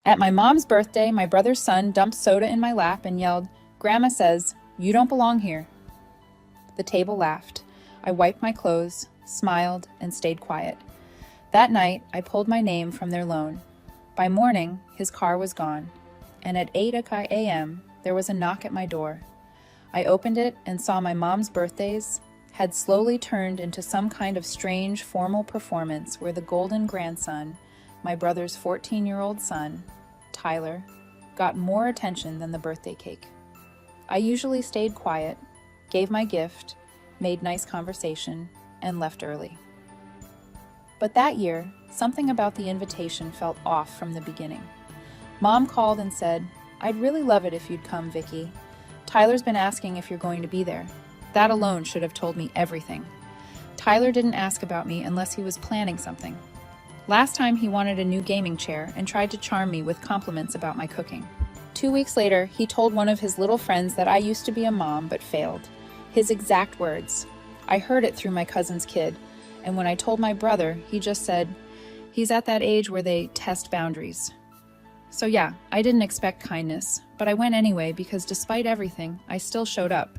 At my mom's birthday, my brother's son dumped soda in my lap and yelled, "Grandma says, you don't belong here." The table laughed. I wiped my clothes, smiled, and stayed quiet. That night, I pulled my name from their loan. By morning, his car was gone, and at 8 a.m., there was a knock at my door. I opened it and saw my mom's birthdays had slowly turned into some kind of strange formal performance where the golden grandson, my brother's 14-year-old son, Tyler, got more attention than the birthday cake. I usually stayed quiet, gave my gift, made nice conversation, and left early. But that year, something about the invitation felt off from the beginning. Mom called and said, "I'd really love it if you'd come, Vicky. Tyler's been asking if you're going to be there." That alone should have told me everything. Tyler didn't ask about me unless he was planning something. Last time he wanted a new gaming chair and tried to charm me with compliments about my cooking. 2 weeks later, he told one of his little friends that I used to be a mom but failed. His exact words. I heard it through my cousin's kid, and when I told my brother, he just said, "He's at that age where they test boundaries." So yeah, I didn't expect kindness, but I went anyway because despite everything, I still showed up.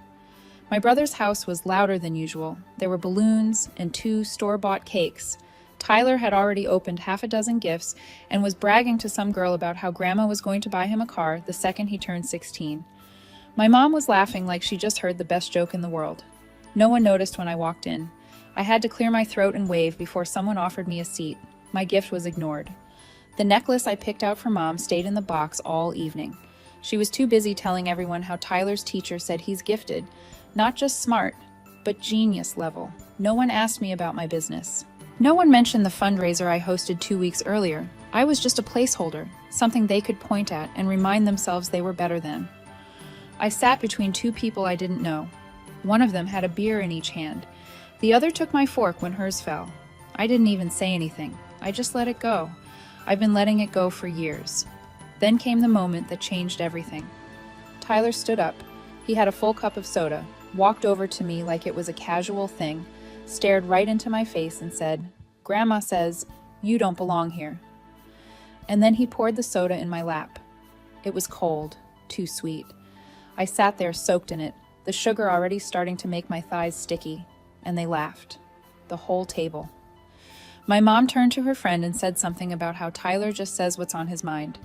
My brother's house was louder than usual. There were balloons and 2 store-bought cakes. Tyler had already opened half a dozen gifts and was bragging to some girl about how grandma was going to buy him a car the second he turned 16. My mom was laughing like she just heard the best joke in the world. No one noticed when I walked in. I had to clear my throat and wave before someone offered me a seat. My gift was ignored. The necklace I picked out for Mom stayed in the box all evening. She was too busy telling everyone how Tyler's teacher said he's gifted, not just smart, but genius level. No one asked me about my business. No one mentioned the fundraiser I hosted 2 weeks earlier. I was just a placeholder, something they could point at and remind themselves they were better than. I sat between 2 people I didn't know. One of them had a beer in each hand. The other took my fork when hers fell. I didn't even say anything. I just let it go. I've been letting it go for years. Then came the moment that changed everything. Tyler stood up. He had a full cup of soda, walked over to me like it was a casual thing, stared right into my face and said, "Grandma says, you don't belong here." And then he poured the soda in my lap. It was cold, too sweet. I sat there soaked in it, the sugar already starting to make my thighs sticky, and they laughed. The whole table. My mom turned to her friend and said something about how Tyler just says what's on his mind.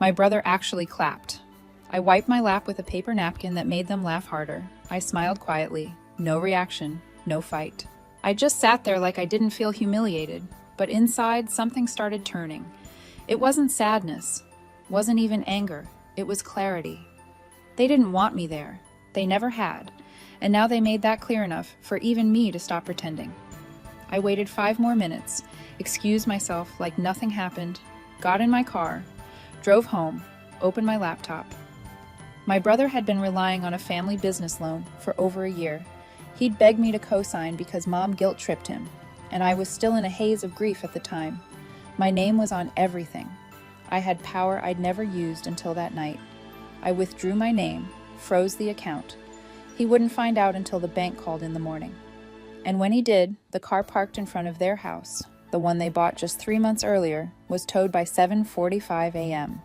My brother actually clapped. I wiped my lap with a paper napkin that made them laugh harder. I smiled quietly. No reaction, no fight. I just sat there like I didn't feel humiliated, but inside something started turning. It wasn't sadness, wasn't even anger, it was clarity. They didn't want me there. They never had. And now they made that clear enough for even me to stop pretending. I waited 5 more minutes, excused myself like nothing happened, got in my car, drove home, opened my laptop. My brother had been relying on a family business loan for over a year. He'd begged me to co-sign because Mom guilt-tripped him, and I was still in a haze of grief at the time. My name was on everything. I had power I'd never used until that night. I withdrew my name, froze the account. He wouldn't find out until the bank called in the morning. And when he did, the car parked in front of their house, the one they bought just 3 months earlier, was towed by 7:45 a.m.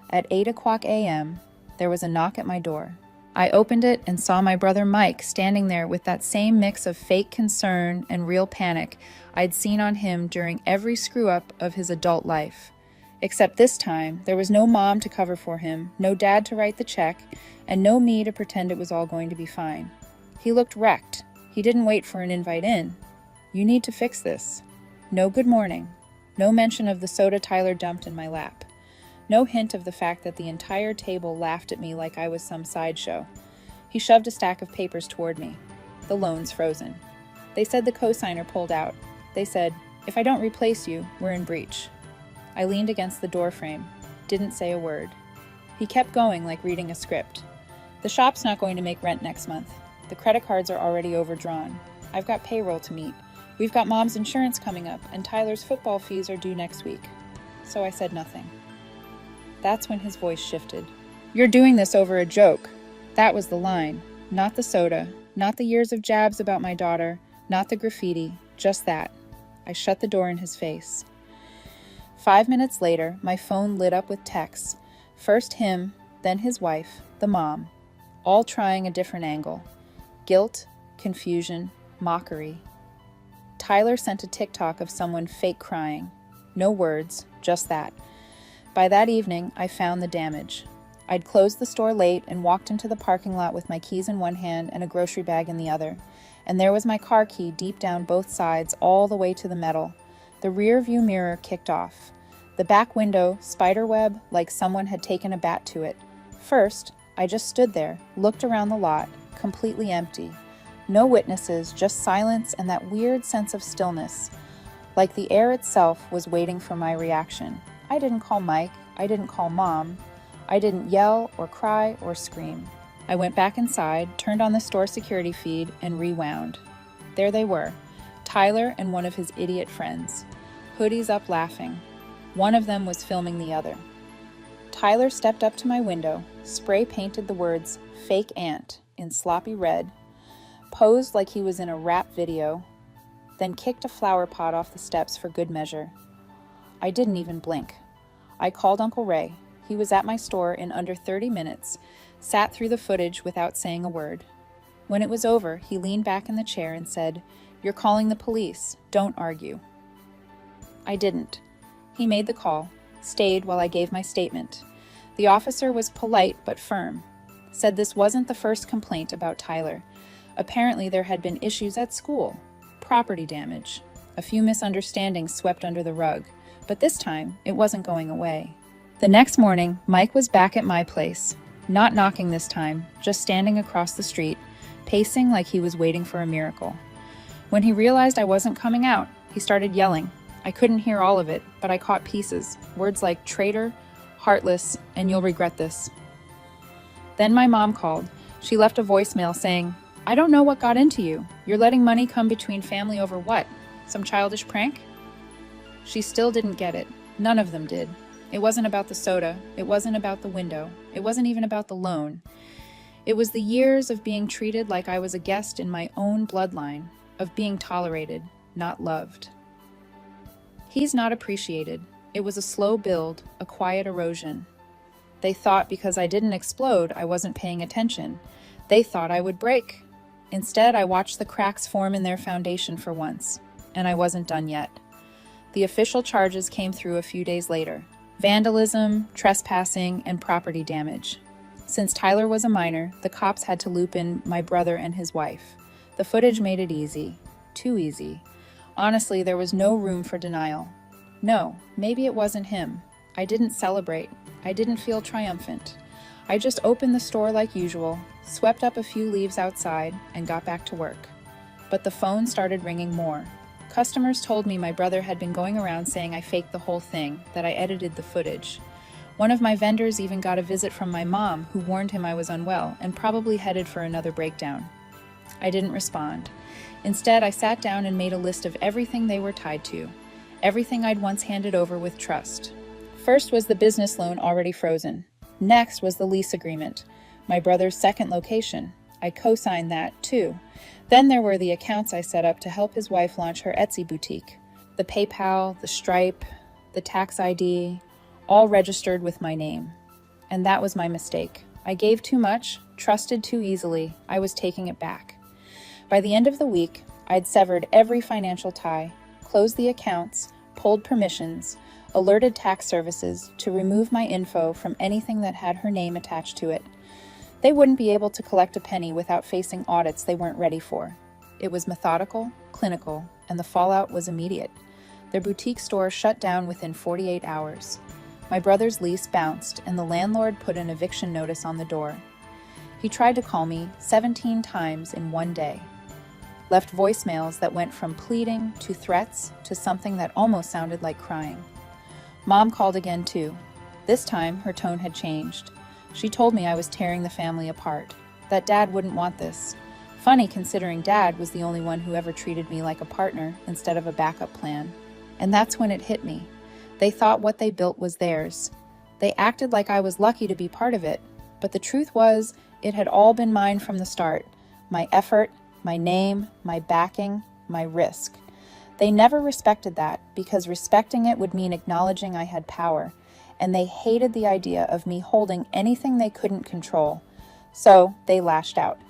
At 8 o'clock a.m., there was a knock at my door. I opened it and saw my brother Mike standing there with that same mix of fake concern and real panic I'd seen on him during every screw-up of his adult life. Except this time, there was no mom to cover for him, no dad to write the check, and no me to pretend it was all going to be fine. He looked wrecked. He didn't wait for an invite in. "You need to fix this." No good morning. No mention of the soda Tyler dumped in my lap. No hint of the fact that the entire table laughed at me like I was some sideshow. He shoved a stack of papers toward me. The loan's frozen. They said the cosigner pulled out. They said, "If I don't replace you, we're in breach." I leaned against the doorframe, didn't say a word. He kept going like reading a script. "The shop's not going to make rent next month. The credit cards are already overdrawn. I've got payroll to meet. We've got Mom's insurance coming up, and Tyler's football fees are due next week." So I said nothing. That's when his voice shifted. "You're doing this over a joke." That was the line. Not the soda, not the years of jabs about my daughter, not the graffiti, just that. I shut the door in his face. 5 minutes later, my phone lit up with texts. First him, then his wife, the mom, all trying a different angle. Guilt, confusion, mockery. Tyler sent a TikTok of someone fake crying. No words, just that. By that evening, I found the damage. I'd closed the store late and walked into the parking lot with my keys in one hand and a grocery bag in the other. And there was my car key deep down both sides, all the way to the metal. The rear view mirror kicked off. The back window, spiderweb, like someone had taken a bat to it. First, I just stood there, looked around the lot, completely empty. No witnesses, just silence and that weird sense of stillness. Like the air itself was waiting for my reaction. I didn't call Mike. I didn't call Mom. I didn't yell or cry or scream. I went back inside, turned on the store security feed, and rewound. There they were, Tyler and one of his idiot friends. Hoodies up laughing. One of them was filming the other. Tyler stepped up to my window, spray painted the words, "Fake Aunt," in sloppy red, posed like he was in a rap video, then kicked a flower pot off the steps for good measure. I didn't even blink. I called Uncle Ray. He was at my store in under 30 minutes, sat through the footage without saying a word. When it was over, he leaned back in the chair and said, "You're calling the police. Don't argue." I didn't. He made the call, stayed while I gave my statement. The officer was polite but firm, said this wasn't the first complaint about Tyler. Apparently there had been issues at school, property damage, a few misunderstandings swept under the rug, but this time it wasn't going away. The next morning, Mike was back at my place, not knocking this time, just standing across the street, pacing like he was waiting for a miracle. When he realized I wasn't coming out, he started yelling. I couldn't hear all of it, but I caught pieces, words like traitor, heartless, and you'll regret this. Then my mom called. She left a voicemail saying, "I don't know what got into you. You're letting money come between family over what? Some childish prank?" She still didn't get it. None of them did. It wasn't about the soda. It wasn't about the window. It wasn't even about the loan. It was the years of being treated like I was a guest in my own bloodline, of being tolerated, not loved. He's not appreciated. It was a slow build, a quiet erosion. They thought because I didn't explode, I wasn't paying attention. They thought I would break. Instead, I watched the cracks form in their foundation for once, and I wasn't done yet. The official charges came through a few days later. Vandalism, trespassing, and property damage. Since Tyler was a minor, the cops had to loop in my brother and his wife. The footage made it easy. Too easy. Honestly, there was no room for denial. No, maybe it wasn't him. I didn't celebrate. I didn't feel triumphant. I just opened the store like usual, swept up a few leaves outside, and got back to work. But the phone started ringing more. Customers told me my brother had been going around saying I faked the whole thing, that I edited the footage. One of my vendors even got a visit from my mom, who warned him I was unwell and probably headed for another breakdown. I didn't respond. Instead, I sat down and made a list of everything they were tied to, everything I'd once handed over with trust. First was the business loan already frozen. Next was the lease agreement, my brother's second location. I co-signed that, too. Then there were the accounts I set up to help his wife launch her Etsy boutique. The PayPal, the Stripe, the tax ID, all registered with my name. And that was my mistake. I gave too much, trusted too easily. I was taking it back. By the end of the week, I'd severed every financial tie, closed the accounts, pulled permissions, alerted tax services to remove my info from anything that had her name attached to it. They wouldn't be able to collect a penny without facing audits they weren't ready for. It was methodical, clinical, and the fallout was immediate. Their boutique store shut down within 48 hours. My brother's lease bounced, and the landlord put an eviction notice on the door. He tried to call me 17 times in one day. Left voicemails that went from pleading to threats to something that almost sounded like crying. Mom called again too. This time, her tone had changed. She told me I was tearing the family apart, that Dad wouldn't want this. Funny considering Dad was the only one who ever treated me like a partner instead of a backup plan. And that's when it hit me. They thought what they built was theirs. They acted like I was lucky to be part of it, but the truth was, it had all been mine from the start. My effort, my name, my backing, my risk. They never respected that because respecting it would mean acknowledging I had power, and they hated the idea of me holding anything they couldn't control. So they lashed out.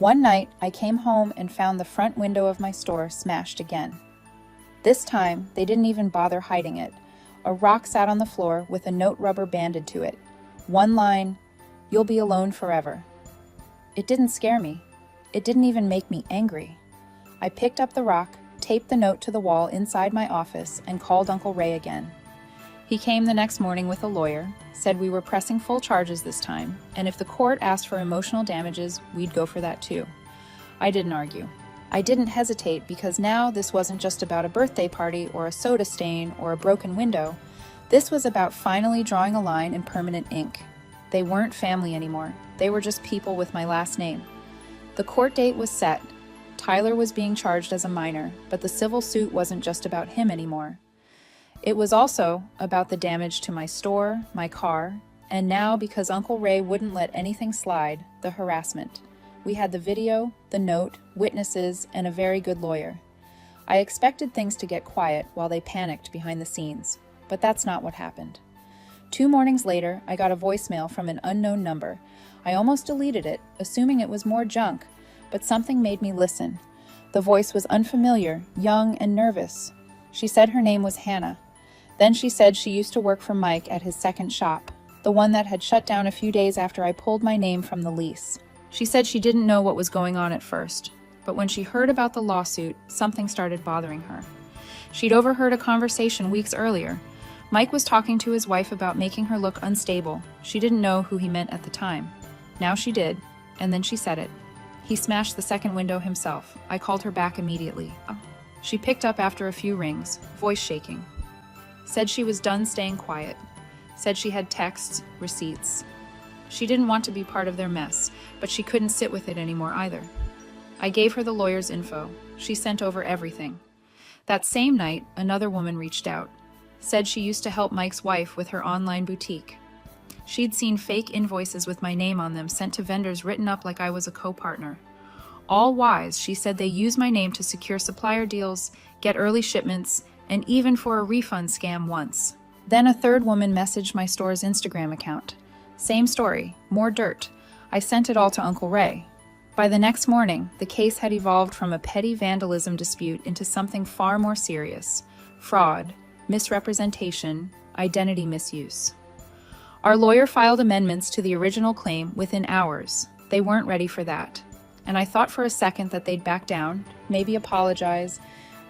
One night, I came home and found the front window of my store smashed again. This time, they didn't even bother hiding it. A rock sat on the floor with a note rubber banded to it. One line, "You'll be alone forever." It didn't scare me. It didn't even make me angry. I picked up the rock, taped the note to the wall inside my office, and called Uncle Ray again. He came the next morning with a lawyer, said we were pressing full charges this time, and if the court asked for emotional damages, we'd go for that too. I didn't argue. I didn't hesitate because now this wasn't just about a birthday party or a soda stain or a broken window. This was about finally drawing a line in permanent ink. They weren't family anymore. They were just people with my last name. The court date was set. Tyler was being charged as a minor, but the civil suit wasn't just about him anymore. It was also about the damage to my store, my car, and now, because Uncle Ray wouldn't let anything slide, the harassment. We had the video, the note, witnesses, and a very good lawyer. I expected things to get quiet while they panicked behind the scenes, but that's not what happened. 2 mornings later, I got a voicemail from an unknown number. I almost deleted it, assuming it was more junk, but something made me listen. The voice was unfamiliar, young, and nervous. She said her name was Hannah. Then she said she used to work for Mike at his second shop, the one that had shut down a few days after I pulled my name from the lease. She said she didn't know what was going on at first, but when she heard about the lawsuit, something started bothering her. She'd overheard a conversation weeks earlier. Mike was talking to his wife about making her look unstable. She didn't know who he meant at the time. Now she did, and then she said it. He smashed the second window himself. I called her back immediately. She picked up after a few rings, voice shaking. Said she was done staying quiet. Said she had texts, receipts. She didn't want to be part of their mess, but she couldn't sit with it anymore either. I gave her the lawyer's info. She sent over everything. That same night, another woman reached out. Said she used to help Mike's wife with her online boutique. She'd seen fake invoices with my name on them sent to vendors written up like I was a co-partner. All wise, she said they use my name to secure supplier deals, get early shipments, and even for a refund scam once. Then a third woman messaged my store's Instagram account. Same story, more dirt. I sent it all to Uncle Ray. By the next morning, the case had evolved from a petty vandalism dispute into something far more serious: fraud, misrepresentation, identity misuse. Our lawyer filed amendments to the original claim within hours. They weren't ready for that. And I thought for a second that they'd back down, maybe apologize,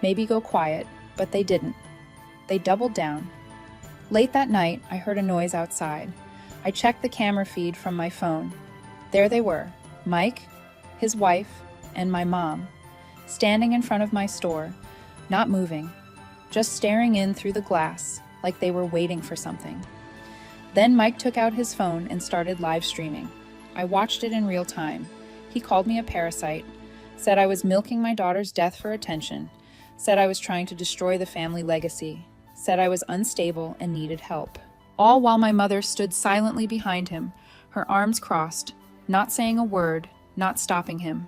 maybe go quiet, but they didn't. They doubled down. Late that night, I heard a noise outside. I checked the camera feed from my phone. There they were, Mike, his wife, and my mom, standing in front of my store, not moving, just staring in through the glass like they were waiting for something. Then Mike took out his phone and started live streaming. I watched it in real time. He called me a parasite, said I was milking my daughter's death for attention, said I was trying to destroy the family legacy, said I was unstable and needed help. All while my mother stood silently behind him, her arms crossed, not saying a word, not stopping him.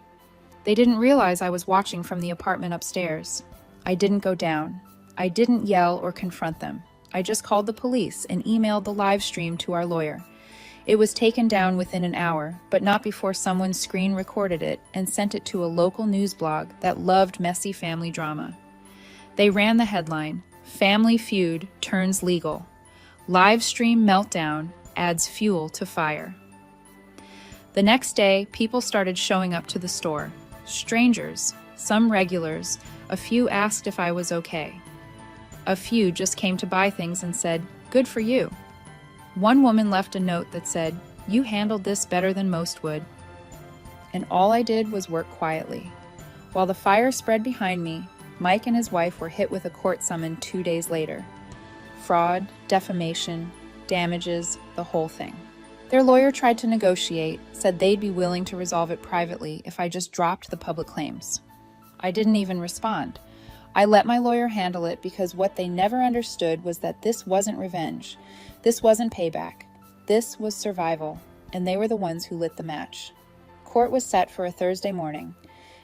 They didn't realize I was watching from the apartment upstairs. I didn't go down. I didn't yell or confront them. I just called the police and emailed the live stream to our lawyer. It was taken down within an hour, but not before someone screen recorded it and sent it to a local news blog that loved messy family drama. They ran the headline, "Family Feud Turns Legal. Live Stream Meltdown Adds Fuel to Fire." The next day, people started showing up to the store. Strangers, some regulars, a few asked if I was okay. A few just came to buy things and said, "Good for you." One woman left a note that said, "You handled this better than most would." And all I did was work quietly. While the fire spread behind me, Mike and his wife were hit with a court summons 2 days later. Fraud, defamation, damages, the whole thing. Their lawyer tried to negotiate, said they'd be willing to resolve it privately if I just dropped the public claims. I didn't even respond. I let my lawyer handle it because what they never understood was that this wasn't revenge. This wasn't payback. This was survival, and they were the ones who lit the match. Court was set for a Thursday morning,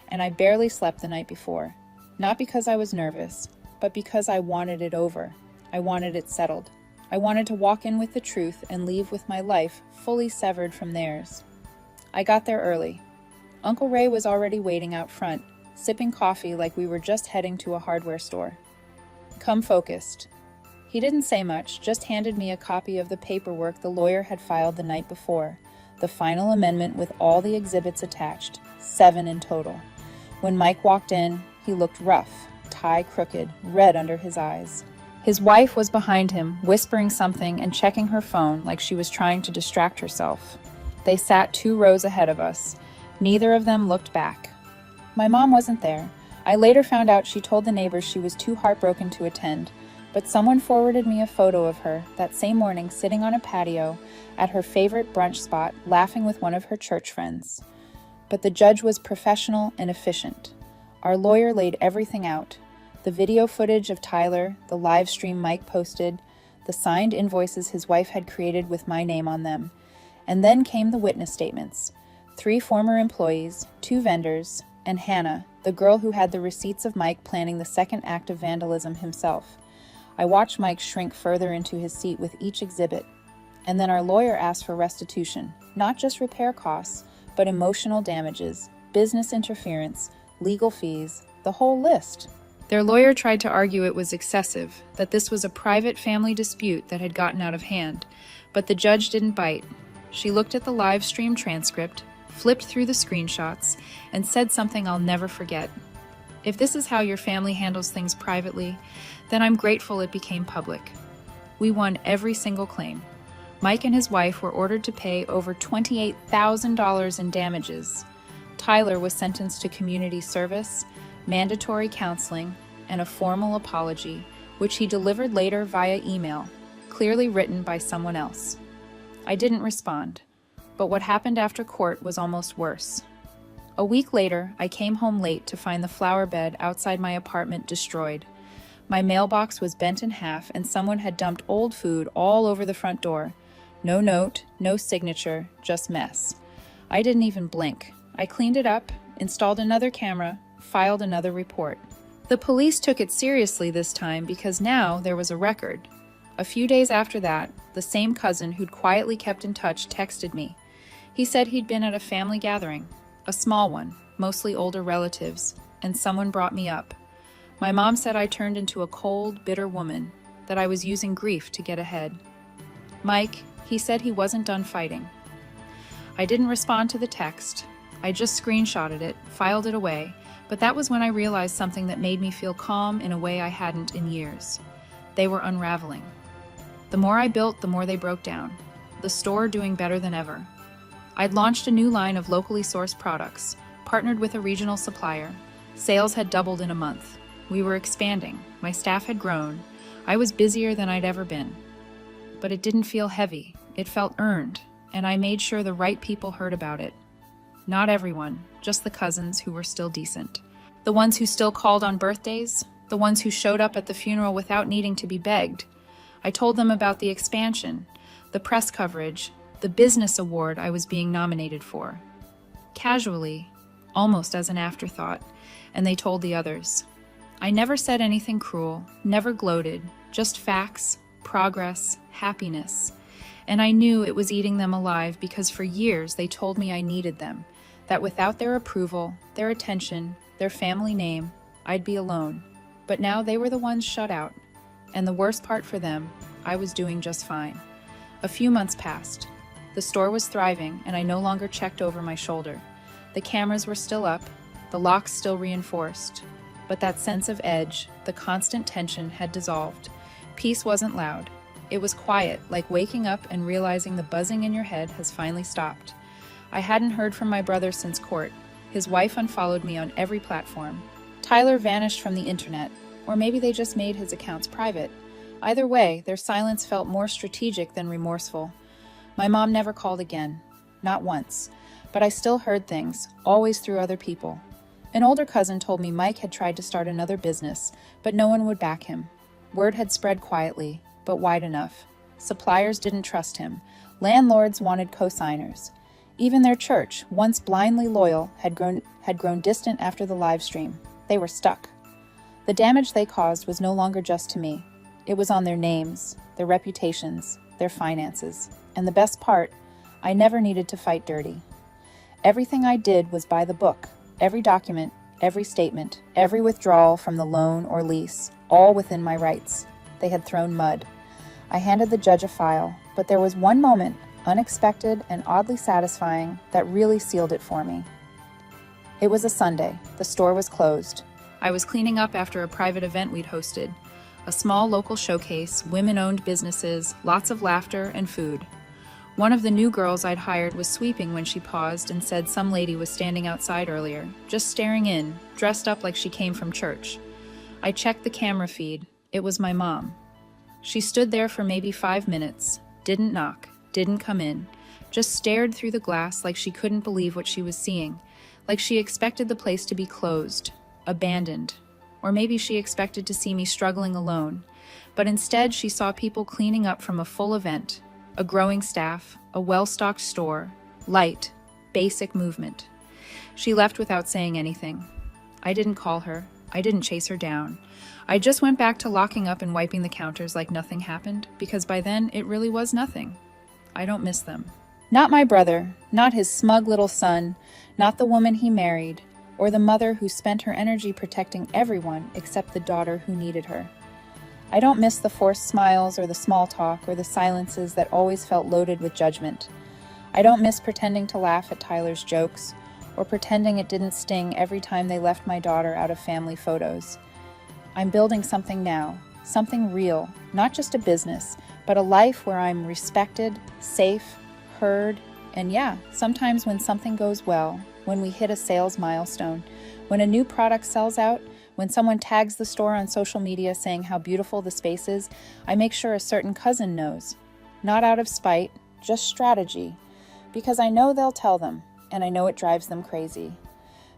and I barely slept the night before. Not because I was nervous, but because I wanted it over. I wanted it settled. I wanted to walk in with the truth and leave with my life fully severed from theirs. I got there early. Uncle Ray was already waiting out front, sipping coffee like we were just heading to a hardware store. "Come focused." He didn't say much, just handed me a copy of the paperwork the lawyer had filed the night before, the final amendment with all the exhibits attached, 7 in total. When Mike walked in, he looked rough, tie crooked, red under his eyes. His wife was behind him, whispering something and checking her phone like she was trying to distract herself. They sat 2 rows ahead of us. Neither of them looked back. My mom wasn't there. I later found out she told the neighbors she was too heartbroken to attend, but someone forwarded me a photo of her that same morning sitting on a patio at her favorite brunch spot, laughing with one of her church friends. But the judge was professional and efficient. Our lawyer laid everything out. The video footage of Tyler, the live stream Mike posted, the signed invoices his wife had created with my name on them. And then came the witness statements. 3 former employees, 2 vendors, and Hannah, the girl who had the receipts of Mike planning the second act of vandalism himself. I watched Mike shrink further into his seat with each exhibit. And then our lawyer asked for restitution, not just repair costs, but emotional damages, business interference, legal fees, the whole list. Their lawyer tried to argue it was excessive, that this was a private family dispute that had gotten out of hand, but the judge didn't bite. She looked at the live stream transcript, flipped through the screenshots, and said something I'll never forget. "If this is how your family handles things privately, then I'm grateful it became public." We won every single claim. Mike and his wife were ordered to pay over $28,000 in damages. Tyler was sentenced to community service, mandatory counseling, and a formal apology, which he delivered later via email, clearly written by someone else. I didn't respond, but what happened after court was almost worse. A week later, I came home late to find the flower bed outside my apartment destroyed. My mailbox was bent in half, and someone had dumped old food all over the front door. No note, no signature, just mess. I didn't even blink. I cleaned it up, installed another camera, filed another report. The police took it seriously this time because now there was a record. A few days after that, the same cousin who'd quietly kept in touch texted me. He said he'd been at a family gathering, a small one, mostly older relatives, and someone brought me up. My mom said I turned into a cold, bitter woman, that I was using grief to get ahead. Mike, he said he wasn't done fighting. I didn't respond to the text. I just screenshotted it, filed it away, but that was when I realized something that made me feel calm in a way I hadn't in years. They were unraveling. The more I built, the more they broke down. The store doing better than ever. I'd launched a new line of locally sourced products, partnered with a regional supplier. Sales had doubled in a month. We were expanding. My staff had grown. I was busier than I'd ever been. But it didn't feel heavy. It felt earned, and I made sure the right people heard about it. Not everyone, just the cousins who were still decent. The ones who still called on birthdays, the ones who showed up at the funeral without needing to be begged. I told them about the expansion, the press coverage, the business award I was being nominated for. Casually, almost as an afterthought, and they told the others. I never said anything cruel, never gloated, just facts, progress, happiness. And I knew it was eating them alive because for years they told me I needed them, that without their approval, their attention, their family name, I'd be alone. But now they were the ones shut out. And the worst part for them, I was doing just fine. A few months passed. The store was thriving, and I no longer checked over my shoulder. The cameras were still up, the locks still reinforced. But that sense of edge, the constant tension had dissolved. Peace wasn't loud. It was quiet, like waking up and realizing the buzzing in your head has finally stopped. I hadn't heard from my brother since court. His wife unfollowed me on every platform. Tyler vanished from the internet, or maybe they just made his accounts private. Either way, their silence felt more strategic than remorseful. My mom never called again, not once, but I still heard things, always through other people. An older cousin told me Mike had tried to start another business, but no one would back him. Word had spread quietly, but wide enough. Suppliers didn't trust him. Landlords wanted co-signers. Even their church, once blindly loyal, had grown distant after the live stream. They were stuck. The damage they caused was no longer just to me. It was on their names, their reputations, their finances. And the best part, I never needed to fight dirty. Everything I did was by the book. Every document, every statement, every withdrawal from the loan or lease, all within my rights. They had thrown mud. I handed the judge a file, but there was one moment, unexpected and oddly satisfying, that really sealed it for me. It was a Sunday. The store was closed. I was cleaning up after a private event we'd hosted. A small local showcase, women-owned businesses, lots of laughter and food. One of the new girls I'd hired was sweeping when she paused and said some lady was standing outside earlier, just staring in, dressed up like she came from church. I checked the camera feed. It was my mom. She stood there for maybe 5 minutes, didn't knock, didn't come in, just stared through the glass like she couldn't believe what she was seeing, like she expected the place to be closed, abandoned, or maybe she expected to see me struggling alone. But instead, she saw people cleaning up from a full event, a growing staff, a well-stocked store, light, basic movement. She left without saying anything. I didn't call her. I didn't chase her down. I just went back to locking up and wiping the counters like nothing happened, because by then it really was nothing. I don't miss them. Not my brother, not his smug little son, not the woman he married, or the mother who spent her energy protecting everyone except the daughter who needed her. I don't miss the forced smiles or the small talk or the silences that always felt loaded with judgment. I don't miss pretending to laugh at Tyler's jokes or pretending it didn't sting every time they left my daughter out of family photos. I'm building something now, something real, not just a business, but a life where I'm respected, safe, heard, and yeah, sometimes when something goes well, when we hit a sales milestone, when a new product sells out, when someone tags the store on social media saying how beautiful the space is, I make sure a certain cousin knows. Not out of spite, just strategy. Because I know they'll tell them, and I know it drives them crazy.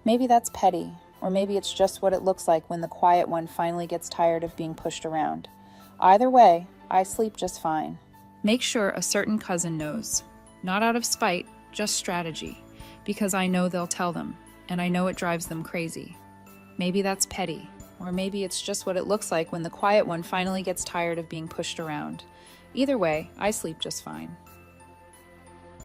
Maybe that's petty, or maybe it's just what it looks like when the quiet one finally gets tired of being pushed around. Either way, I sleep just fine. Make sure a certain cousin knows. Not out of spite, just strategy. Because I know they'll tell them, and I know it drives them crazy. Maybe that's petty, or maybe it's just what it looks like when the quiet one finally gets tired of being pushed around. Either way, I sleep just fine.